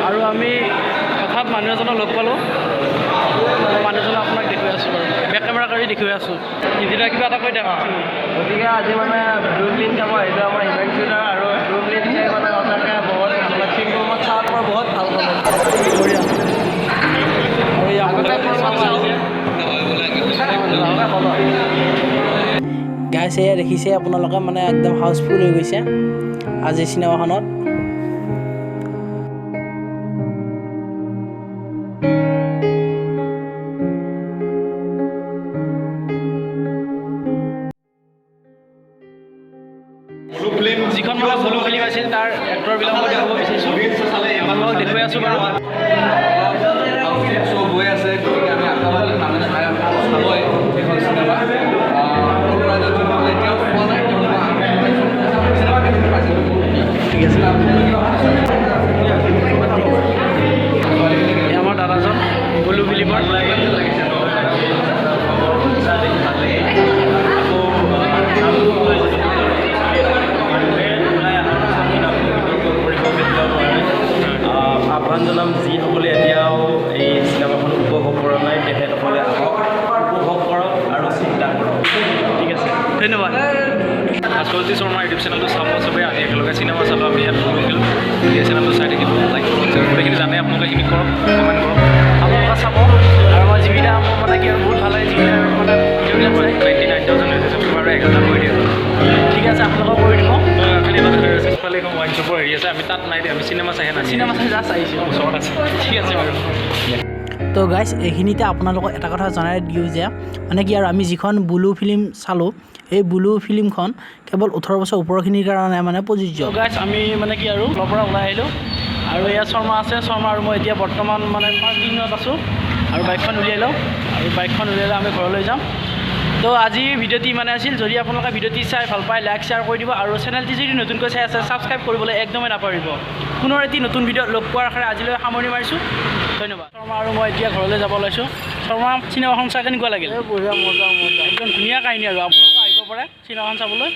আৰু আমি হঠাৎ মানুহ এজনক লগ পালোঁ। মানুহজনক আপোনাক দেখুৱাই আছোঁ বাৰু, বেক কেমেৰা কৰি দেখুৱাই আছোঁ। তেতিয়া কিবা এটা কৈ দেখা। গতিকে আজি মানে ব্লু ফিল্ম চাব আহিলোঁ আমাৰ হিমাংশু দা আৰু ব্লু ফিল্ম চাই মানে সঁচাকৈ বহুত ভাল লাগছে। মই চাওঁত মই বহুত ভাল পালোঁ। বঢ়িয়া। আৰু এই আগতে গাইছে দেখিছে আপোনালোকে মানে একদম হাউচফুল হৈ গৈছে আজি চিনেমাখনত। যিখন মানে ব্লু ফিল্ম আছিল তাৰ এক্টৰবিলাক মই দেখাব বিচাৰিছোঁ, আপোনালোকক দেখুৱাই আছোঁ বাৰু। গৈ আছে গতিকে আমি আশাবাদী মানুহে চাবই এইখন চিনেমা এতিয়াও পোৱা নাই ঠিক আছে। এই আমাৰ দাদাজন ব্লু ফিল্মৰ আহ্বান জনাম যিসকলে এতিয়াও এই চিনেমাখন উপভোগ কৰা নাই তেখেতসকলে আহক, উপভোগ কৰক আৰু চিন্তা কৰক। ঠিক আছে, ধন্যবাদ। ভাস্কৰজ্যোতি শৰ্মা ইউটিউব চেনেলটো চাব চবেই, আজি একেলগে চিনেমা চালোঁ আমি ইয়াত ব্লু ফিল্ম। এই চেনেলটো চাই থাকিব, লাইক কৰক, গোটেইখিনি জানে আপোনালোকে সেইখিনি কৰক, কমেণ্ট কৰক, আপোনালোকে চাব। আৰু আমাৰ জীৱিতা মোৰ মানে কি আৰু বহুত ভাল লাগে জীৱিতা মানে ভিডিঅ'বিলাক চাই। 99,000 হৈছে বাৰু 1,000 কৰি দিয়ে। ঠিক আছে, আপোনালোকক কৰি দিব। খালি পিছফালে এখন ৱাইন শ্বপৰ হেৰি আছে, আমি তাত নাই দিয়া, আমি চিনেমা চাইহে নাই, চিনেমা চাই জাষ্ট আহিছোঁ, ওচৰত আছে। ঠিক আছে বাৰু। তো গাইজ এইখিনিতে আপোনালোকক এটা কথা জনাই দিওঁ যে মানে কি আৰু আমি যিখন ব্লু ফিল্ম চালোঁ এই ব্লু ফিল্মখন কেৱল 18 বছৰ ওপৰখিনিৰ কাৰণে মানে প্ৰযোজ্য। গাইজ আমি মানে কি আৰু ঘৰৰ পৰা ওলাই আহিলোঁ আৰু এয়া শৰ্মা আছে, শৰ্মা আৰু মই এতিয়া বৰ্তমান মানে পাৰ্কিঙত আছোঁ আৰু বাইকখন উলিয়াই লওঁ আৰু বাইকখন উলিয়ালে আমি ঘৰলৈ যাম। তো আজিৰ ভিডিঅ'টি ইমানে আছিল। যদি আপোনালোকে ভিডিঅ'টি চাই ভাল পায় লাইক শ্বেয়াৰ কৰি দিব আৰু চেনেলটি যদি নতুনকৈ চাই আছে ছাবস্ক্ৰাইব কৰিবলৈ একদমেই নাপাহৰিব। পুনৰ এটি নতুন ভিডিঅ'ত লগ পোৱাৰ আশাৰে আজিলৈ সামৰণি মাৰিছোঁ। ধন্যবাদ। শৰ্মা আৰু মই এতিয়া ঘৰলৈ যাব ওলাইছোঁ। শৰ্মা চিনেমাখন চাই কেনেকুৱা লাগিল? বঢ়িয়া, মজা মজা, একদম ধুনীয়া কাহিনী আৰু আপোনালোকে আহিব পাৰে চিনেমাখন চাবলৈ।